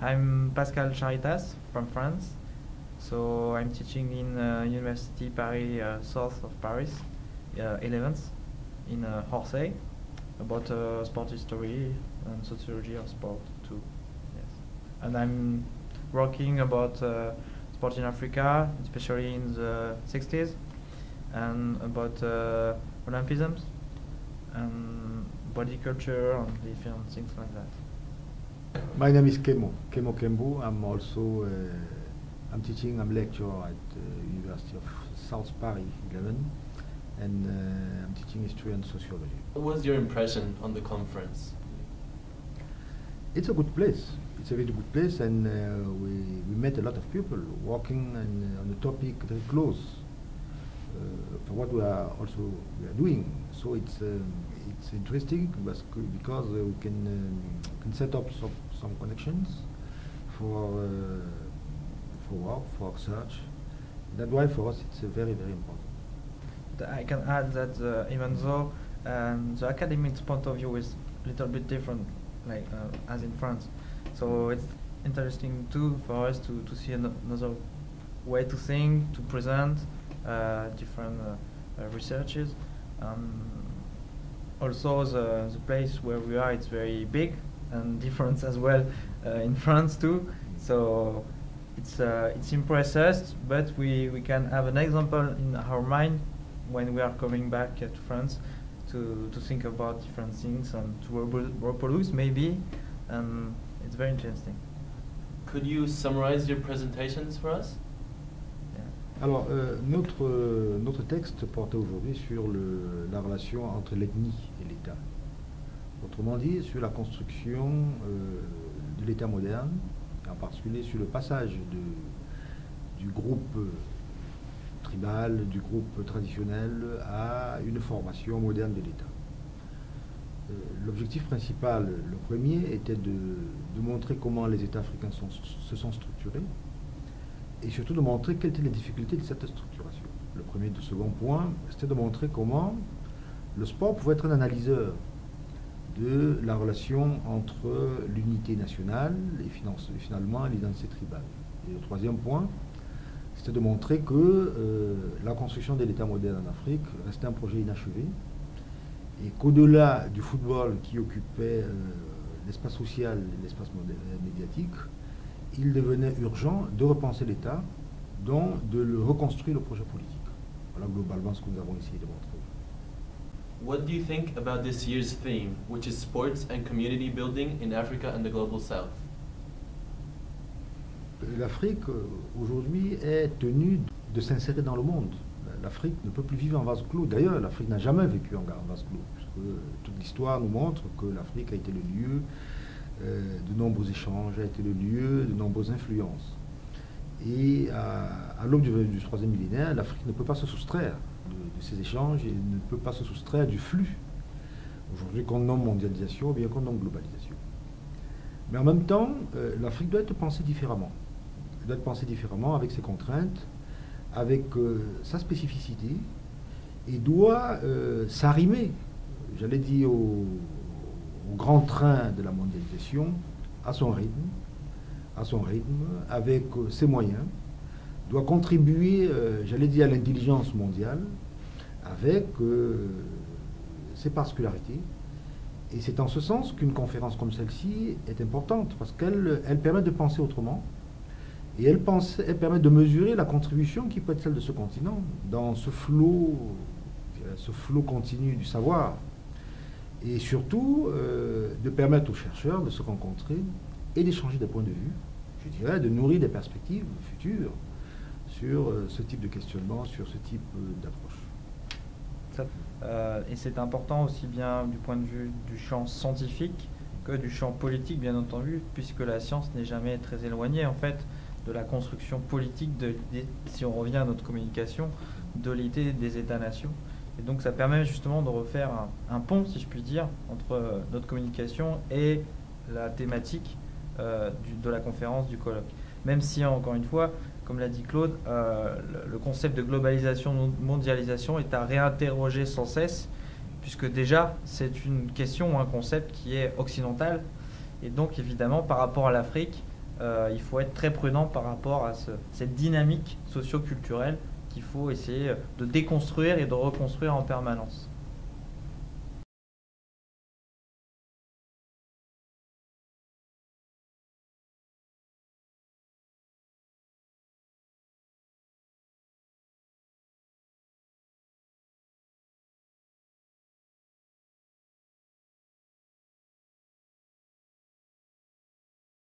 I'm Pascal Charitas from France. So I'm teaching in University Paris, south of Paris, 11th, in Orsay, about sport history and sociology of sport too. Yes, and I'm working about sport in Africa, especially in the 60s, and about Olympisms and body culture and different things like that. My name is Kemo Kembu. I'm also I'm teaching. I'm lecturer at University of South Paris 11, and I'm teaching history and sociology. What was your impression on the conference? It's a good place. It's a very good place, and we met a lot of people working on the topic very close for what we are doing. So it's interesting because we can set up some connections for work, for research. That's why for us it's very, very important. I can add that even though the academic point of view is a little bit different, like as in France, so it's interesting too for us to see another way to think, to present different researches. Also, the place where we are, it's very big and different as well in France too. So it's impressed us, but we can have an example in our mind when we are coming back to France to think about different things and to reproduce maybe. It's very interesting. Could you summarize your presentations for us? Alors, notre texte porte aujourd'hui sur la relation entre l'ethnie et l'État. Autrement dit, sur la construction de l'État moderne, en particulier sur le passage du groupe tribal, du groupe traditionnel à une formation moderne de l'État. L'objectif principal, le premier, était de montrer comment les États africains se sont structurés, et surtout de montrer quelles étaient les difficultés de cette structuration. Le premier et le second point, c'était de montrer comment le sport pouvait être un analyseur de la relation entre l'unité nationale et finalement l'identité tribale. Et le troisième point, c'était de montrer que la construction de l'État moderne en Afrique restait un projet inachevé et qu'au-delà du football qui occupait l'espace social et l'espace médiatique, il devenait urgent de repenser l'État, donc de le reconstruire le projet politique. Voilà globalement ce que nous avons essayé de montrer. What do you think about this year's theme, which is sports and community building in Africa and the Global South? L'Afrique aujourd'hui est tenue de s'insérer dans le monde. L'Afrique ne peut plus vivre en vase clos. D'ailleurs, l'Afrique n'a jamais vécu en vase clos, puisque toute l'histoire nous montre que l'Afrique a été le lieu de nombreux échanges, a été le lieu de nombreuses influences. Et à l'aube du troisième millénaire, l'Afrique ne peut pas se soustraire de ces échanges et ne peut pas se soustraire du flux. Aujourd'hui, qu'on nomme mondialisation ou bien qu'on nomme globalisation. Mais en même temps, l'Afrique doit être pensée différemment. Elle doit être pensée différemment avec ses contraintes, avec sa spécificité, et doit s'arrimer, j'allais dire, au grand train de la mondialisation, à son rythme, avec ses moyens, doit contribuer, j'allais dire, à l'intelligence mondiale, avec ses particularités. Et c'est en ce sens qu'une conférence comme celle-ci est importante, parce qu'elle permet de penser autrement, et elle permet de mesurer la contribution qui peut être celle de ce continent dans ce flot continu du savoir, et surtout de permettre aux chercheurs de se rencontrer et d'échanger des points de vue, je dirais, de nourrir des perspectives futures sur ce type de questionnement, sur ce type d'approche. Et c'est important aussi bien du point de vue du champ scientifique que du champ politique, bien entendu, puisque la science n'est jamais très éloignée, en fait, de la construction politique, si on revient à notre communication, de l'idée des États-nations. Et donc ça permet justement de refaire un pont, si je puis dire, entre notre communication et la thématique de la conférence, du colloque. Même si, encore une fois, comme l'a dit Claude, le concept de globalisation, mondialisation est à réinterroger sans cesse, puisque déjà c'est une question ou un concept qui est occidental, et donc évidemment par rapport à l'Afrique, il faut être très prudent par rapport à cette dynamique socio-culturelle qu'il faut essayer de déconstruire et de reconstruire en permanence.